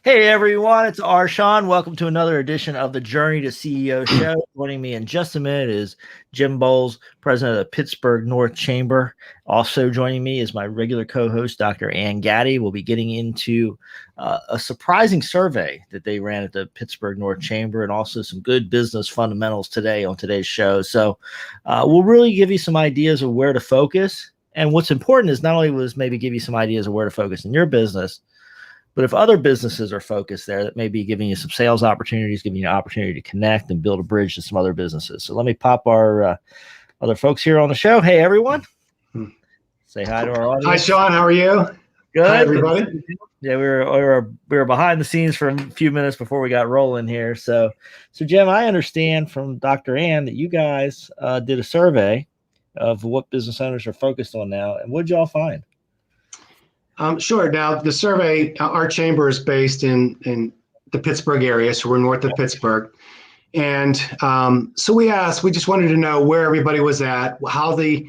Hey everyone, it's Arshawn. Welcome to another edition of the Journey to CEO show. Joining me in just a minute is Jim Bowles, president of the Pittsburgh North Chamber. Also joining me is my regular co-host, Dr. Ann Gaddy. We'll be getting into a surprising survey that they ran at the Pittsburgh North Chamber and also some good business fundamentals today on today's show. So we'll really give you some ideas of where to focus. And what's important is not only was maybe give you some ideas of where to focus in your business, but if other businesses are focused there, that may be giving you some sales opportunities, giving you an opportunity to connect and build a bridge to some other businesses. So let me pop our other folks here on the show. Hey, everyone. Say hi to our audience. Hi, Sean. How are you? Good. Hi, everybody. Yeah, we were behind the scenes for a few minutes before we got rolling here. So Jim, I understand from Dr. Ann that you guys did a survey of what business owners are focused on now. And what did y'all find? Sure. Now, the survey, our chamber is based in the Pittsburgh area, so we're north of Pittsburgh. And so we just wanted to know where everybody was at, how the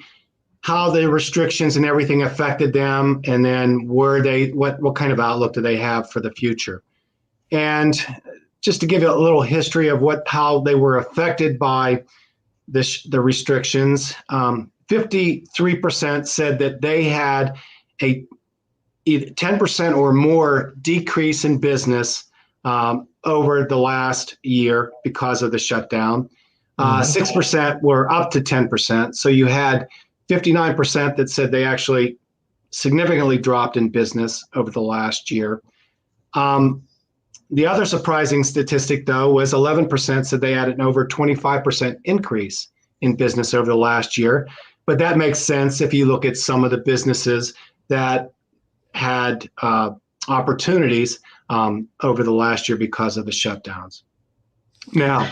restrictions and everything affected them, and then what kind of outlook do they have for the future. And just to give you a little history of how they were affected by the restrictions, 53% said that they had a 10% or more decrease in business over the last year because of the shutdown. 6% were up to 10%. So you had 59% that said they actually significantly dropped in business over the last year. The other surprising statistic, though, was 11% said they had an over 25% increase in business over the last year. But that makes sense if you look at some of the businesses that had opportunities over the last year because of the shutdowns. Now,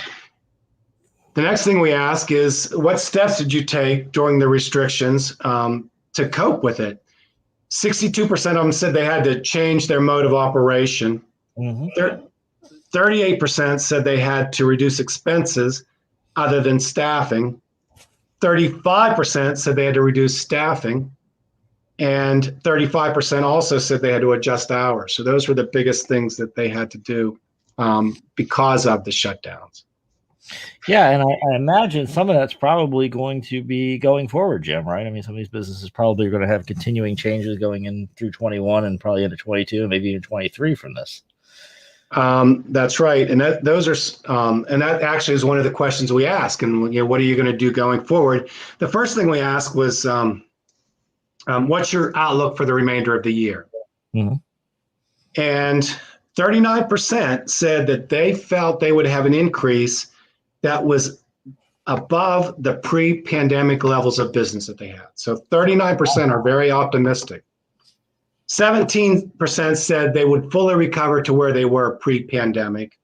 the next thing we ask is, what steps did you take during the restrictions to cope with it? 62% of them said they had to change their mode of operation. 38% said they had to reduce expenses other than staffing. 35% said they had to reduce staffing. And 35% also said they had to adjust hours. So those were the biggest things that they had to do because of the shutdowns. Yeah, and I imagine some of that's probably going to be going forward, Jim, right? I mean, some of these businesses probably are going to have continuing changes going in through 21 and probably into 22 and maybe even 23 from this. That's right. And that actually is one of the questions we ask. And what are you going to do going forward? The first thing we asked was, what's your outlook for the remainder of the year? And 39% said that they felt they would have an increase that was above the pre-pandemic levels of business that they had. So 39% are very optimistic. 17% said they would fully recover to where they were pre-pandemic.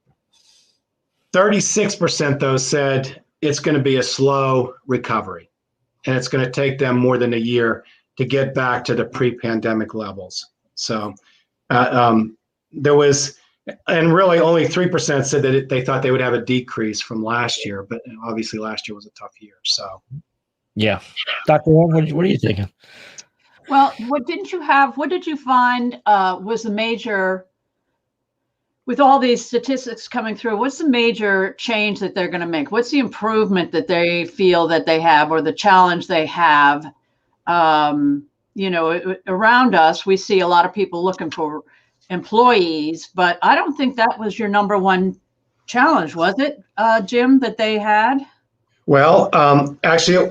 36% though said it's going to be a slow recovery, and it's going to take them more than a year to get back to the pre-pandemic levels. So there was, and really only 3% said that they thought they would have a decrease from last year, but obviously last year was a tough year. So, yeah, Dr. Warren, what are you thinking? Well, what did you find was the major, with all these statistics coming through, what's the major change that they're going to make? What's the improvement that they feel that they have, or the challenge they have? Around us, we see a lot of people looking for employees, but I don't think that was your number one challenge, was it, Jim, that they had? Well, actually,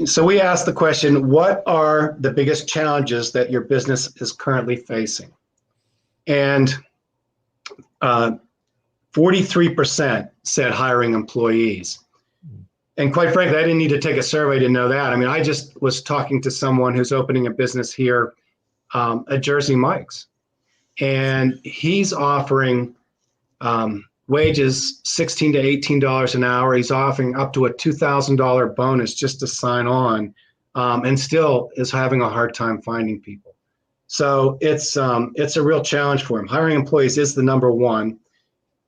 so we asked the question, what are the biggest challenges that your business is currently facing? And 43% said hiring employees. And quite frankly, I didn't need to take a survey to know that. I mean, I just was talking to someone who's opening a business here at Jersey Mike's, and he's offering wages $16 to $18 an hour. He's offering up to a $2,000 bonus just to sign on, and still is having a hard time finding people. So it's a real challenge for him. Hiring employees is the number one.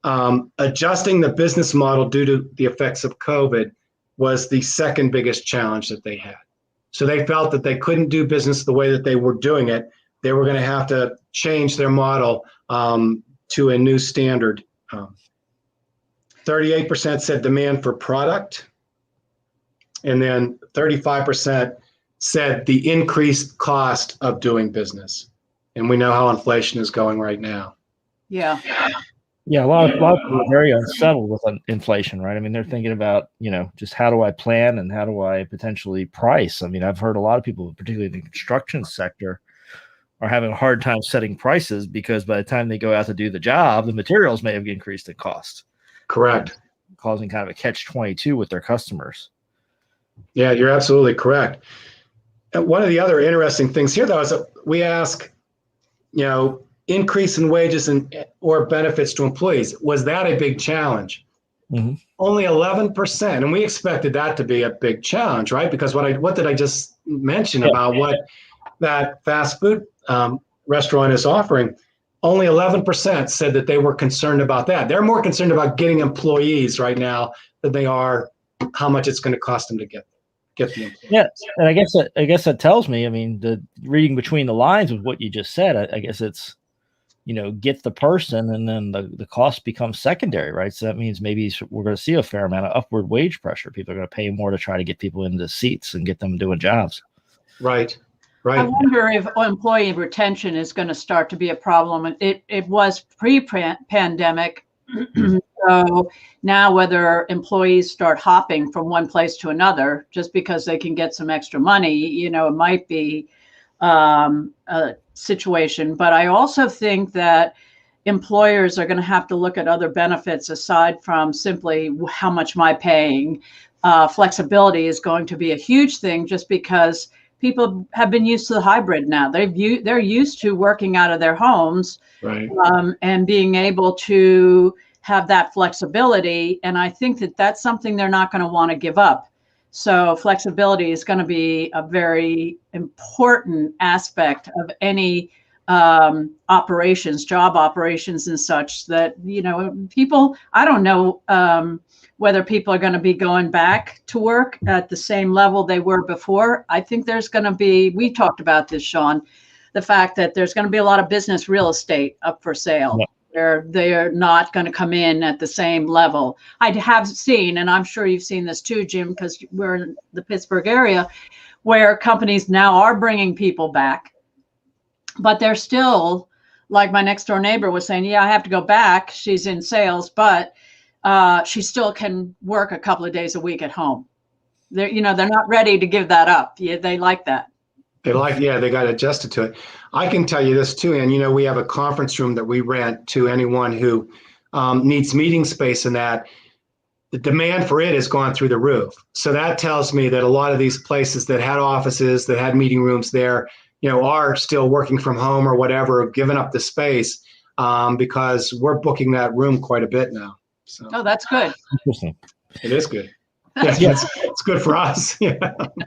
Adjusting the business model due to the effects of COVID was the second biggest challenge that they had. So they felt that they couldn't do business the way that they were doing it. They were going to have to change their model to a new standard. 38% said demand for product, and then 35% said the increased cost of doing business. And we know how inflation is going right now. Yeah. Yeah, a lot of people are very unsettled with inflation, right? I mean, they're thinking about, just how do I plan and how do I potentially price? I mean, I've heard a lot of people, particularly in the construction sector, are having a hard time setting prices because by the time they go out to do the job, the materials may have increased in cost. Correct. Causing kind of a catch-22 with their customers. Yeah, you're absolutely correct. And one of the other interesting things here, though, is that we ask, increase in wages or benefits to employees. Was that a big challenge? Mm-hmm. Only 11%, and we expected that to be a big challenge, right? Because what did I just mention about what that fast food restaurant is offering? Only 11% said that they were concerned about that. They're more concerned about getting employees right now than they are how much it's going to cost them to get the employees. Yeah, and I guess that tells me, I mean, the reading between the lines of what you just said, I guess it's, get the person, and then the cost becomes secondary, right? So that means maybe we're going to see a fair amount of upward wage pressure. People are going to pay more to try to get people into seats and get them doing jobs. Right. I wonder if employee retention is going to start to be a problem. It was pre-pandemic. So now whether employees start hopping from one place to another just because they can get some extra money, it might be a situation. But I also think that employers are going to have to look at other benefits aside from simply how much am I paying. Flexibility is going to be a huge thing just because people have been used to the hybrid now. They're used to working out of their homes, right, and being able to have that flexibility. And I think that that's something they're not going to want to give up. So flexibility is going to be a very important aspect of any operations, job operations and such that, people, I don't know whether people are going to be going back to work at the same level they were before. I think there's going to be, we talked about this, Sean, the fact that there's going to be a lot of business real estate up for sale. Yeah. They're not going to come in at the same level. I have seen, and I'm sure you've seen this too, Jim, because we're in the Pittsburgh area, where companies now are bringing people back, but they're still, like my next door neighbor was saying, yeah, I have to go back. She's in sales, but she still can work a couple of days a week at home. They're not ready to give that up. Yeah, they like that. They got adjusted to it. I can tell you this too, and we have a conference room that we rent to anyone who needs meeting space, and that the demand for it has gone through the roof. So that tells me that a lot of these places that had offices, that had meeting rooms there, are still working from home or whatever, giving up the space because we're booking that room quite a bit now. So. Oh, that's good. Interesting. It is good. It's good for us. Yeah.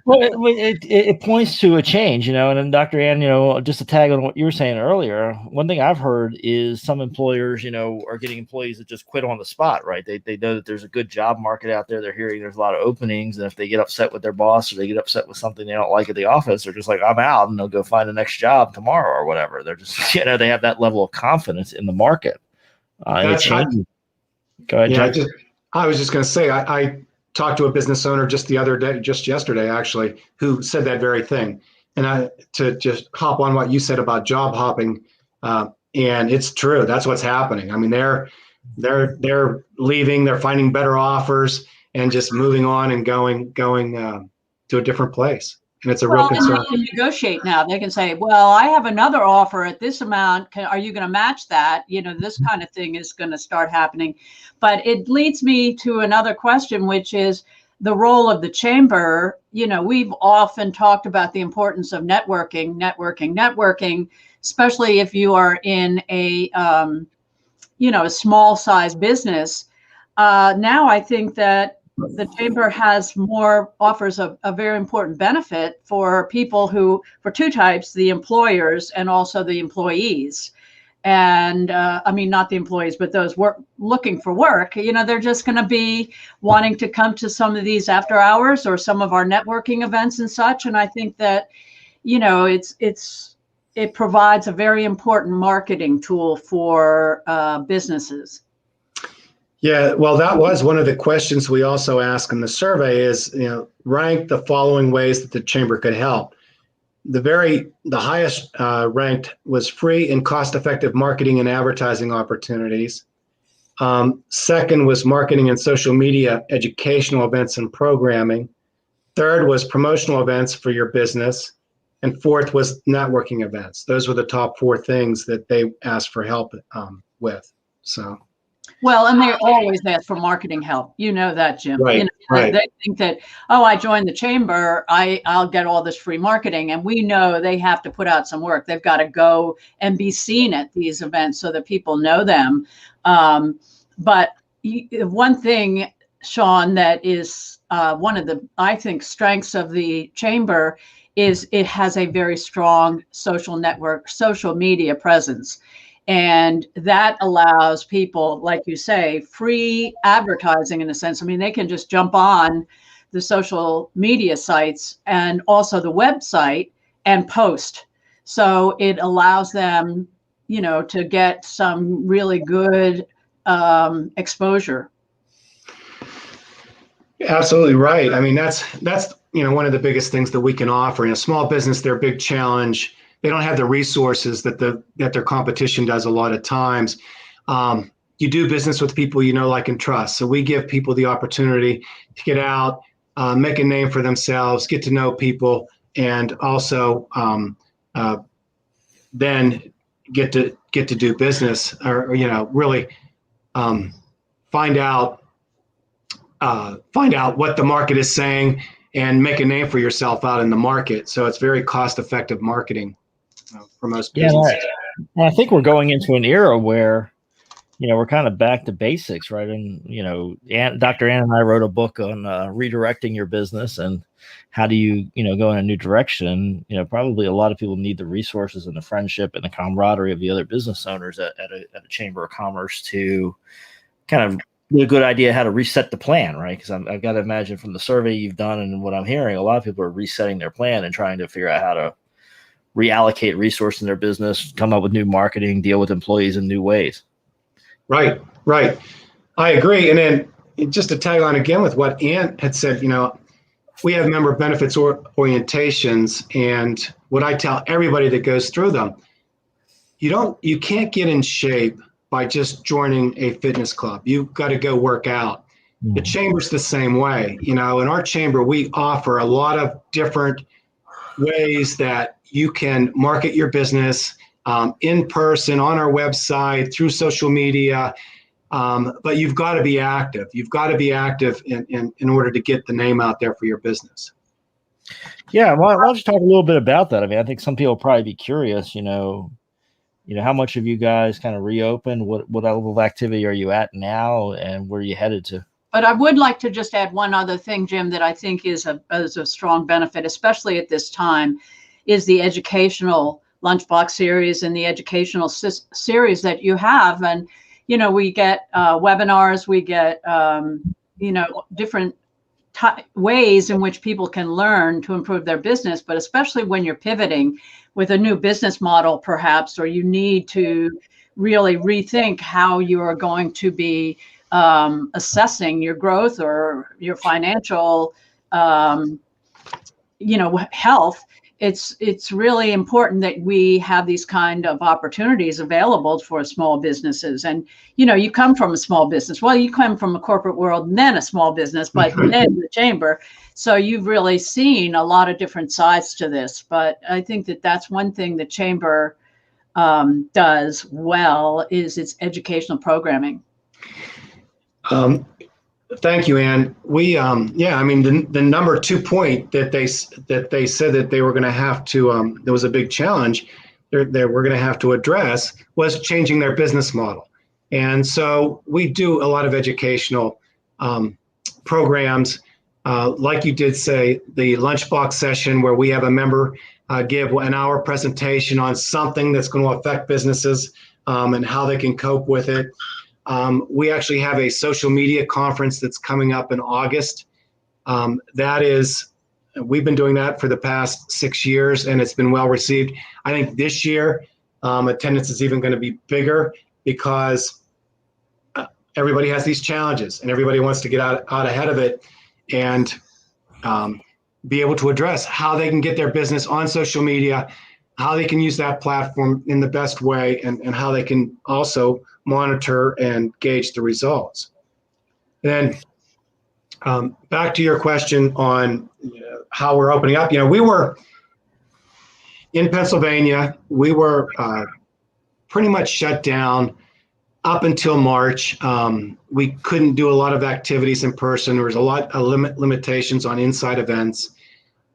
Well, it points to a change, and then Dr. Ann, just to tag on what you were saying earlier, one thing I've heard is some employers, are getting employees that just quit on the spot, right? They know that there's a good job market out there. They're hearing there's a lot of openings. And if they get upset with their boss or they get upset with something they don't like at the office, they're just like, I'm out, and they'll go find the next job tomorrow or whatever. They're just, they have that level of confidence in the market. It changes. Go ahead, yeah, Jack. I was just going to say, I talked to a business owner just yesterday, actually, who said that very thing. And to just hop on what you said about job hopping, and it's true. That's what's happening. I mean, they're leaving, they're finding better offers, and just moving on and going to a different place. And it's a real concern. They can negotiate now. They can say, well, I have another offer at this amount. Are you going to match that? This kind of thing is going to start happening. But it leads me to another question, which is the role of the chamber. We've often talked about the importance of networking, especially if you are in a small size business. Now I think that the chamber offers a very important benefit for people for two types, the employers and also the employees. And I mean, not the employees, but those looking for work, they're just going to be wanting to come to some of these after hours or some of our networking events and such. And I think that, it's it provides a very important marketing tool for businesses. Yeah, well, that was one of the questions we also asked in the survey is, rank the following ways that the chamber could help. The highest ranked was free and cost-effective marketing and advertising opportunities. Second was marketing and social media, educational events and programming. Third was promotional events for your business. And fourth was networking events. Those were the top four things that they asked for help with. So. Well, and they always ask for marketing help. You know that, Jim. Right, right. They think that, oh, I joined the chamber, I'll get all this free marketing. And we know they have to put out some work. They've got to go and be seen at these events so that people know them. But one thing, Sean, that is one of the, I think, strengths of the chamber is it has a very strong social network, social media presence. And that allows people, like you say, free advertising in a sense. I mean, they can just jump on the social media sites and also the website and post. So it allows them, to get some really good exposure. Absolutely right. I mean, that's one of the biggest things that we can offer. In a small business, their big challenge, they don't have the resources that their competition does a lot of times. You do business with people you know, like, and trust. So we give people the opportunity to get out, make a name for themselves, get to know people, and also then get to do business, or really find out what the market is saying and make a name for yourself out in the market. So it's very cost-effective marketing for most businesses. Yeah, and I think we're going into an era where, we're kind of back to basics, right? And, Dr. Ann and I wrote a book on redirecting your business and how do you, go in a new direction. Probably a lot of people need the resources and the friendship and the camaraderie of the other business owners at a chamber of commerce to kind of be a good idea how to reset the plan, right? Because I've got to imagine from the survey you've done and what I'm hearing, a lot of people are resetting their plan and trying to figure out how to reallocate resources in their business, come up with new marketing, deal with employees in new ways. Right. I agree. And then just to tag on again with what Ann had said, we have member benefits orientations, and what I tell everybody that goes through them, you can't get in shape by just joining a fitness club. You've got to go work out. The chamber's the same way. In our chamber, we offer a lot of different ways that you can market your business in person, on our website, through social media. But you've got to be active. You've got to be active in order to get the name out there for your business. Yeah, well, why don't you talk a little bit about that? I mean, I think some people will probably be curious, how much have you guys kind of reopened? What level of activity are you at now, and where are you headed to? But I would like to just add one other thing, Jim, that I think is a strong benefit, especially at this time, is the educational lunchbox series and the educational series that you have. And, we get webinars, we get, different ways in which people can learn to improve their business, but especially when you're pivoting with a new business model, perhaps, or you need to really rethink how you are going to be assessing your growth or your financial, health. It's really important that we have these kind of opportunities available for small businesses. And, you come from a small business. Well, you come from a corporate world and then a small business, but then the chamber. So you've really seen a lot of different sides to this. But I think that that's one thing the chamber does well is its educational programming. Thank you, Ann. We, the number 2 point that they said that they were going to have to, there was a big challenge that we're going to have to address was changing their business model. And so we do a lot of educational programs, like you did say, the lunchbox session where we have a member give an hour presentation on something that's going to affect businesses and how they can cope with it. We actually have a social media conference that's coming up in August. That is we've been doing that for the past 6 years, and it's been well received. I think this year attendance is even going to be bigger because everybody has these challenges, and everybody wants to get out ahead of it and be able to address how they can get their business on social media, how they can use that platform in the best way, and how they can also monitor and gauge the results. And then back to your question on how we're opening up. We were in Pennsylvania. We were pretty much shut down up until March. We couldn't do a lot of activities in person. There was a lot of limitations on inside events.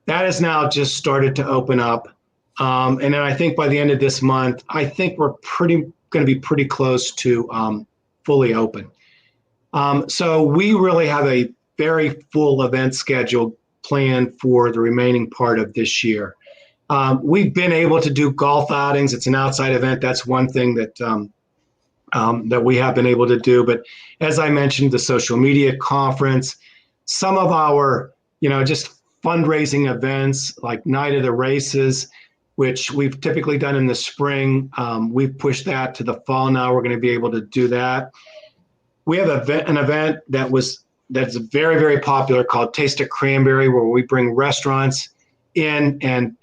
That has now just started to open up. And then I think by the end of this month, I think we're going to be pretty close to fully open. So we really have a very full event schedule planned for the remaining part of this year. We've been able to do golf outings. It's an outside event. That's one thing that that we have been able to do. But as I mentioned, the social media conference, some of our, just fundraising events like Night of the Races, which we've typically done in the spring. We've pushed that to the fall now. We're going to be able to do that. We have an event that's very, very popular called Taste of Cranberry, where we bring restaurants in and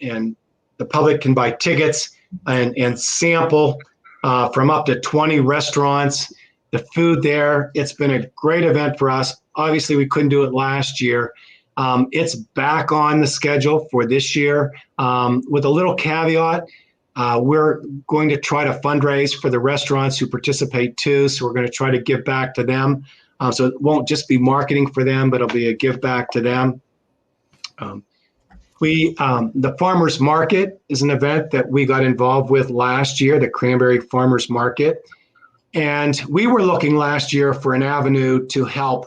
the public can buy tickets and sample from up to 20 restaurants. The food there, it's been a great event for us. Obviously, we couldn't do it last year. It's back on the schedule for this year with a little caveat. We're going to try to fundraise for the restaurants who participate too. So we're going to try to give back to them. So it won't just be marketing for them, but it'll be a give back to them. The Farmers Market is an event that we got involved with last year, the Cranberry Farmers Market. And we were looking last year for an avenue to help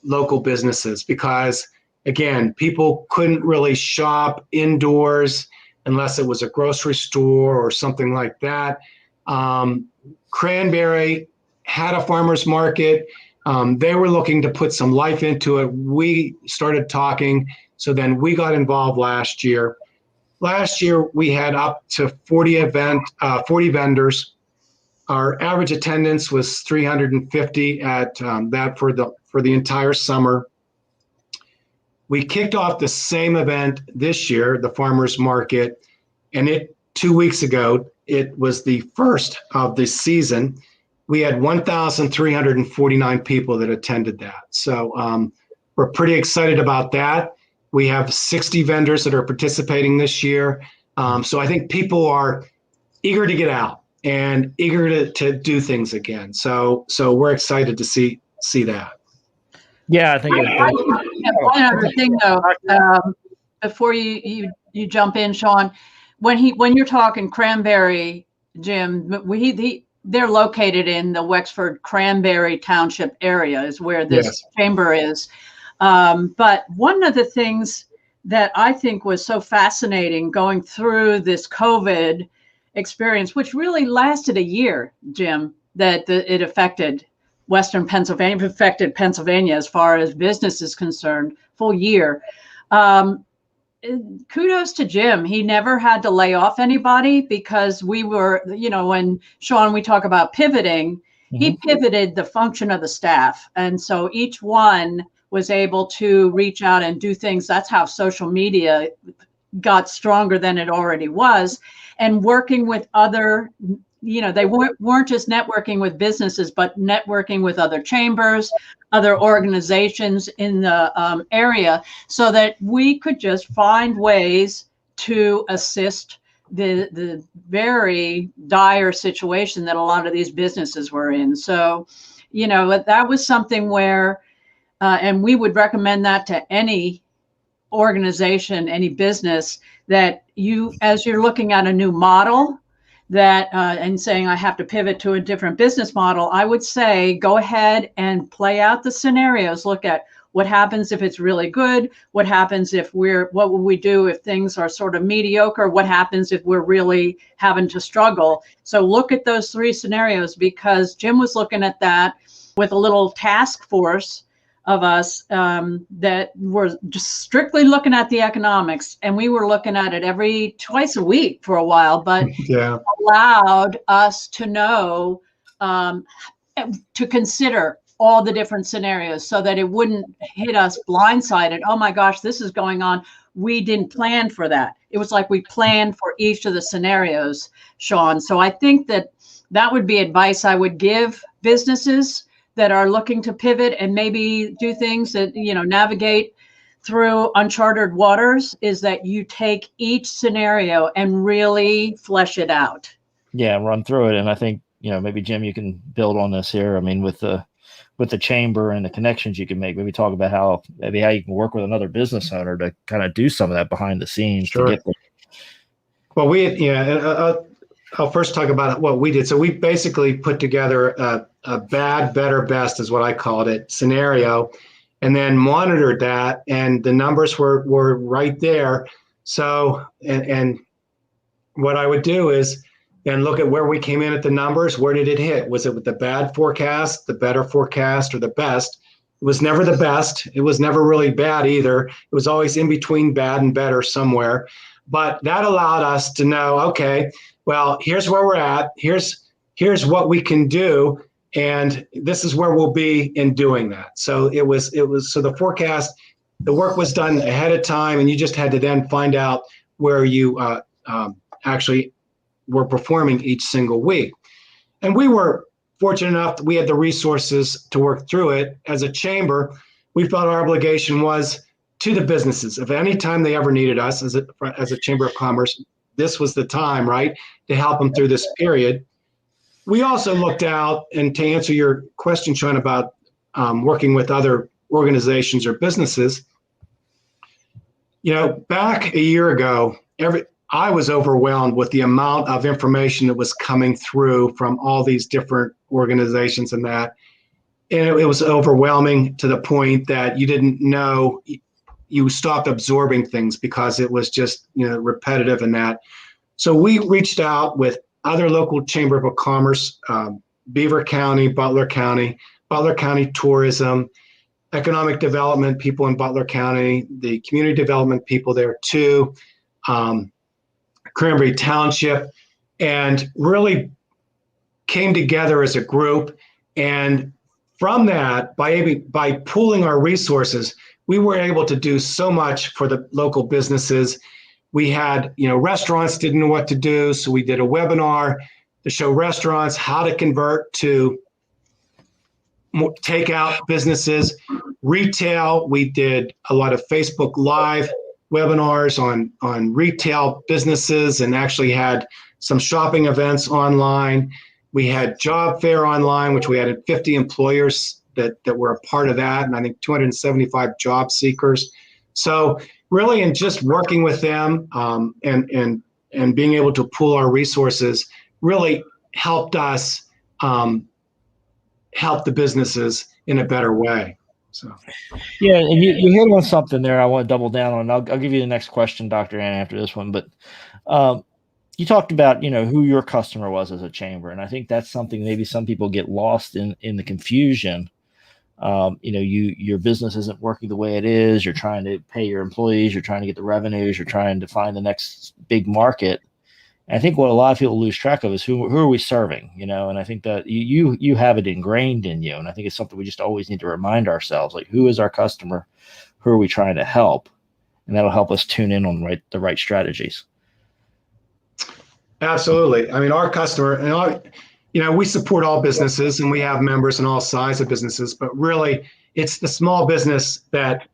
local businesses because, again, people couldn't really shop indoors unless it was a grocery store or something like that. Cranberry had a farmer's market. They were looking to put some life into it. We started talking, so then we got involved last year. Last year, we had up to 40 vendors. Our average attendance was 350 at that for the entire summer. We kicked off the same event this year, the Farmers Market, and 2 weeks ago, it was the first of the season. We had 1,349 people that attended that. So we're pretty excited about that. We have 60 vendors that are participating this year. So I think people are eager to get out and eager to do things again. So we're excited to see that. Yeah, I think one other thing though, before you jump in, Sean, when you're talking Cranberry, Jim, they're located in the Wexford Cranberry Township area is where this chamber is. But one of the things that I think was so fascinating going through this COVID experience, which really lasted a year, Jim, that it affected Western Pennsylvania, affected Pennsylvania as far as business is concerned, full year. Kudos to Jim. He never had to lay off anybody because we were, when Sean, we talk about pivoting, he pivoted the function of the staff. And so each one was able to reach out and do things. That's how social media got stronger than it already was. And working with other, they weren't just networking with businesses, but networking with other chambers, other organizations in the area, so that we could just find ways to assist the very dire situation that a lot of these businesses were in. So, that was something where, and we would recommend that to any organization, any business, that as you're looking at a new model, that and saying I have to pivot to a different business model, I would say go ahead and play out the scenarios. Look at what happens if it's really good. What happens what would we do if things are sort of mediocre? What happens if we're really having to struggle? So look at those three scenarios, because Jim was looking at that with a little task force of us that were just strictly looking at the economics, and we were looking at it twice a week for a while, but Yeah. allowed us to know, to consider all the different scenarios so that it wouldn't hit us blindsided. Oh my gosh, this is going on. We didn't plan for that. It was like we planned for each of the scenarios, Sean. So I think that would be advice I would give businesses that are looking to pivot and maybe do things that, navigate through uncharted waters, is that you take each scenario and really flesh it out. Yeah, run through it. And I think, maybe Jim, you can build on this here. I mean, with the chamber and the connections you can make, maybe talk about how you can work with another business owner to kind of do some of that behind the scenes. Sure. To get there. Well, I'll first talk about what we did. So we basically put together a bad, better, best is what I called it scenario, and then monitored that, and the numbers were right there. So, and what I would do is then look at where we came in at the numbers. Where did it hit? Was it with the bad forecast, the better forecast, or the best? It was never the best. It was never really bad either. It was always in between bad and better somewhere. But that allowed us to know, okay, well, here's where we're at. Here's what we can do, and this is where we'll be in doing that. So it was so the forecast, the work was done ahead of time, and you just had to then find out where you actually were performing each single week. And we were fortunate enough that we had the resources to work through it. As a chamber, we felt our obligation was to the businesses. If any time they ever needed us as a Chamber of Commerce, this was the time, right, to help them through this period. We also looked out, and to answer your question, Sean, about working with other organizations or businesses, back a year ago, I was overwhelmed with the amount of information that was coming through from all these different organizations and that. And it was overwhelming to the point that you didn't know, you stopped absorbing things because it was just, repetitive and that. So we reached out with other local Chamber of Commerce, Beaver County, Butler County Tourism, economic development people in Butler County, the community development people there too, Cranberry Township, and really came together as a group. And from that, by pooling our resources, we were able to do so much for the local businesses. We had, restaurants didn't know what to do, so we did a webinar to show restaurants how to convert to takeout businesses. Retail, we did a lot of Facebook Live webinars on retail businesses and actually had some shopping events online. We had job fair online, which we had 50 employers that were a part of that, and I think 275 job seekers. So really, in just working with them and being able to pool our resources really helped us help the businesses in a better way. So, yeah, and you hit on something there I want to double down on. I'll give you the next question, Dr. Ann, after this one. But you talked about, who your customer was as a chamber. And I think that's something maybe some people get lost in the confusion. Your business isn't working the way it is. You're trying to pay your employees. You're trying to get the revenues. You're trying to find the next big market. And I think what a lot of people lose track of is who are we serving, and I think that you have it ingrained in you. And I think it's something we just always need to remind ourselves, like, who is our customer? Who are we trying to help? And that'll help us tune in on the right strategies. Absolutely. I mean, our customer, and we support all businesses and we have members in all sizes of businesses, but really it's the small business that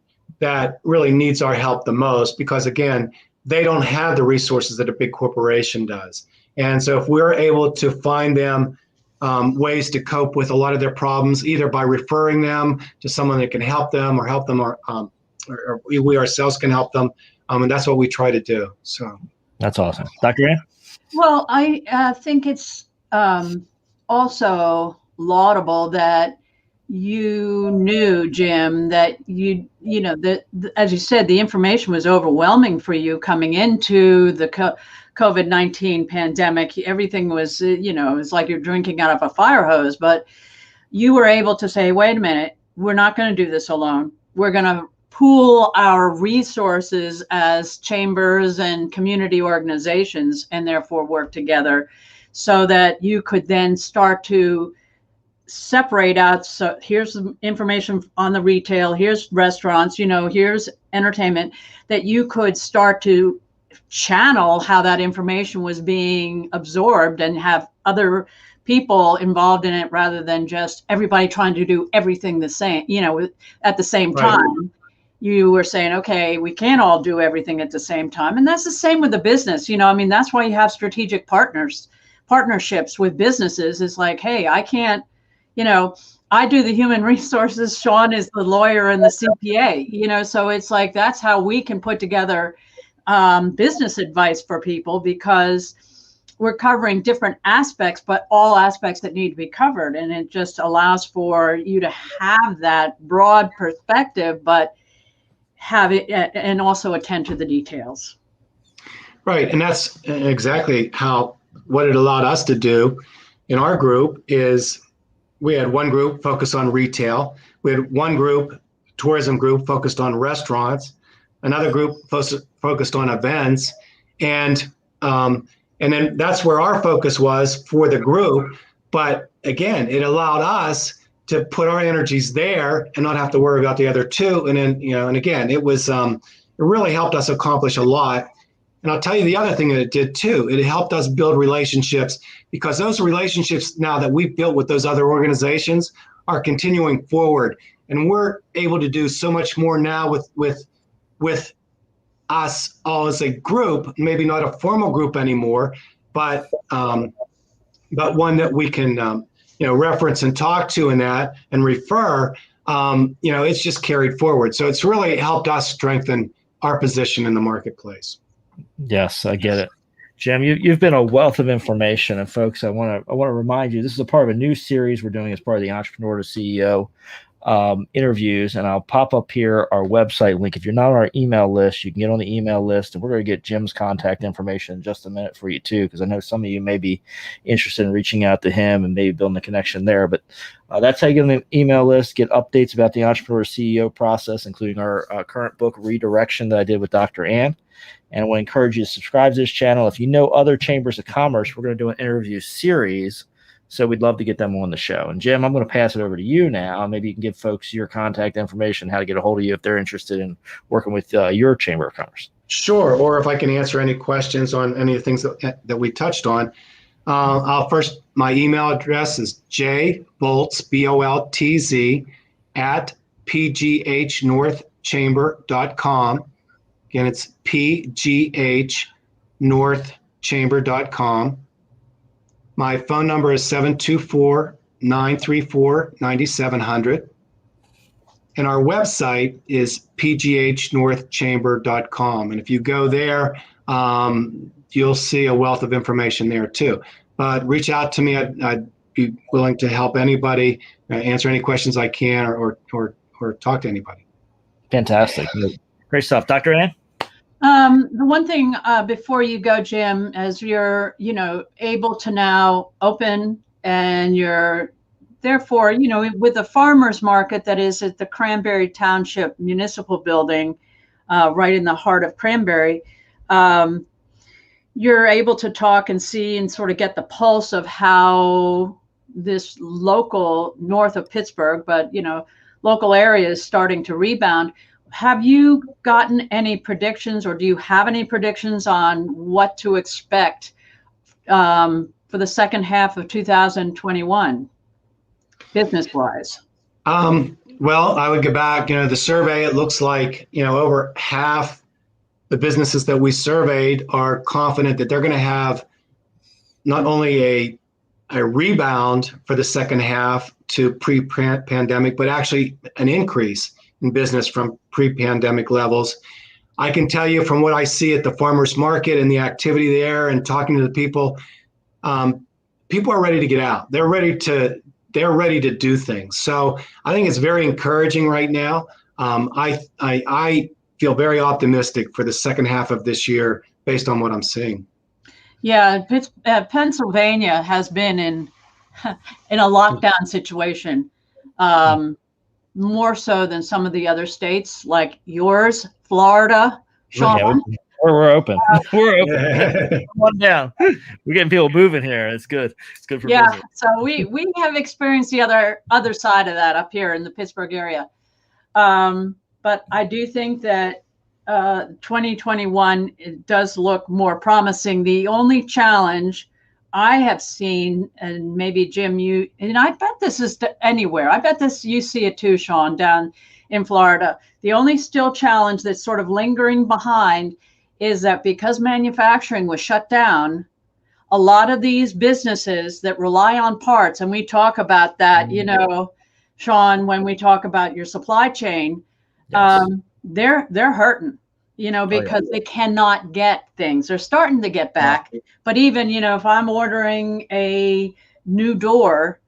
really needs our help the most, because again, they don't have the resources that a big corporation does. And so if we're able to find them ways to cope with a lot of their problems, either by referring them to someone that can help them or we ourselves can help them. And that's what we try to do. So that's awesome. Dr. Ann? Well, I think it's also laudable that you knew, Jim, that as you said, the information was overwhelming for you coming into the COVID-19 pandemic. Everything was, it was like you're drinking out of a fire hose, but you were able to say, wait a minute, we're not going to do this alone. We're going to pool our resources as chambers and community organizations, and therefore work together so that you could then start to separate out. So here's the information on the retail, here's restaurants, here's entertainment, that you could start to channel how that information was being absorbed and have other people involved in it rather than just everybody trying to do everything the same, at the same time. You were saying, okay, we can't all do everything at the same time. And that's the same with the business. That's why you have strategic partnerships with businesses. It's like, hey, I can't, I do the human resources. Sean is the lawyer and the CPA, so it's like, that's how we can put together business advice for people, because we're covering different aspects, but all aspects that need to be covered. And it just allows for you to have that broad perspective, but have it and also attend to the details. Right. And that's exactly what it allowed us to do in our group. Is we had one group focused on retail. We had one group, tourism group, focused on restaurants, another group focused on events. And then that's where our focus was for the group. But again, it allowed us to put our energies there and not have to worry about the other two. And then, and again, it really helped us accomplish a lot. And I'll tell you the other thing that it did too, it helped us build relationships, because those relationships now that we've built with those other organizations are continuing forward. And we're able to do so much more now with us all as a group, maybe not a formal group anymore, but one that we can, reference and talk to in that and refer, it's just carried forward. So it's really helped us strengthen our position in the marketplace. Yes, I get it. Jim, you've been a wealth of information, and folks, I want to remind you, this is a part of a new series we're doing as part of the Entrepreneur to CEO interviews, and I'll pop up here our website link. If you're not on our email list, you can get on the email list, and we're going to get Jim's contact information in just a minute for you too, because I know some of you may be interested in reaching out to him and maybe building a connection there. But that's how you get on the email list, get updates about the Entrepreneur CEO process, including our current book Redirection that I did with Dr. Ann. And I want to encourage you to subscribe to this channel. If you know other chambers of commerce, we're going to do an interview series. So we'd love to get them on the show. And Jim, I'm going to pass it over to you now. Maybe you can give folks your contact information, how to get a hold of you if they're interested in working with your Chamber of Commerce. Sure. Or if I can answer any questions on any of the things that we touched on. My email address is jboltz, BOLTZ, at pghnorthchamber.com. Again, it's pghnorthchamber.com. My phone number is 724-934-9700. And our website is pghnorthchamber.com. And if you go there, you'll see a wealth of information there too. But reach out to me. I'd be willing to help anybody, answer any questions I can, or talk to anybody. Fantastic. Great stuff. Dr. Ann? The one thing before you go, Jim, as you're, able to now open, and you're therefore, with the farmers market that is at the Cranberry Township Municipal Building, right in the heart of Cranberry, you're able to talk and see and sort of get the pulse of how this local north of Pittsburgh, but, local area is starting to rebound. Have you gotten any predictions, or do you have any predictions on what to expect for the second half of 2021, business-wise? Well, I would go back, the survey, it looks like, over half the businesses that we surveyed are confident that they're going to have not only a rebound for the second half to pre-pandemic, but actually an increase in business from pre-pandemic levels. I can tell you from what I see at the farmers market and the activity there and talking to the people, people are ready to get out. They're ready to do things. So I think it's very encouraging right now. I feel very optimistic for the second half of this year based on what I'm seeing. Yeah, Pennsylvania has been in a lockdown situation. more so than some of the other states like yours, Florida, Sean. Yeah, we're open. We're open. Come on down. We're getting people moving here. It's good. It's good for business. So we have experienced the other side of that up here in the Pittsburgh area. But I do think that 2021 it does look more promising. The only challenge I have seen, and maybe Jim, and I bet this is anywhere. I bet you see it too, Sean, down in Florida. The only still challenge that's sort of lingering behind is that because manufacturing was shut down, a lot of these businesses that rely on parts, and we talk about that, Sean, when we talk about your supply chain, yes. They're hurting, because they cannot get things. They're starting to get back, but even, if I'm ordering a new door,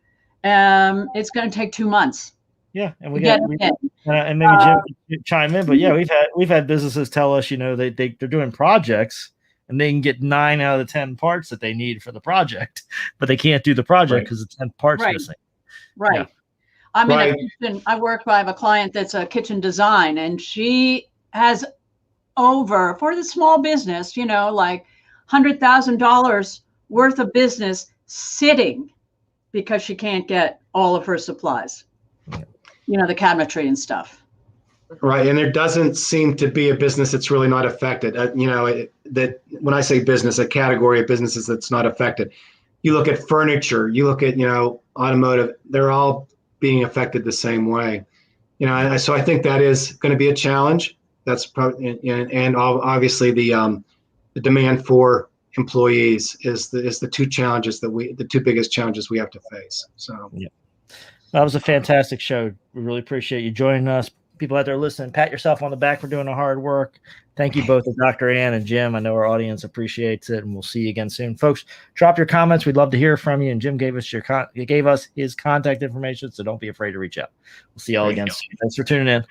it's going to take 2 months. Yeah, and and maybe Jim can chime in, but yeah, we've had businesses tell us, they're doing projects and they can get 9 out of the 10 parts that they need for the project, but they can't do the project because the 10 parts missing. Right. Yeah. I'm in a kitchen. I have a client that's a kitchen design, and she has for the small business, like $100,000 worth of business sitting because she can't get all of her supplies. The cabinetry and stuff. Right. And there doesn't seem to be a business that's really not affected. That when I say business, a category of businesses that's not affected. You look at furniture, you look at, automotive, they're all being affected the same way. So I think that is going to be a challenge. That's probably, and obviously the demand for employees is the two biggest challenges we have to face. So, yeah. That was a fantastic show. We really appreciate you joining us. People out there listening, pat yourself on the back for doing the hard work. Thank you both to Dr. Ann and Jim. I know our audience appreciates it, and we'll see you again soon. Folks, drop your comments. We'd love to hear from you. And Jim gave us his contact information, so don't be afraid to reach out. We'll see y'all again soon. Thanks for tuning in.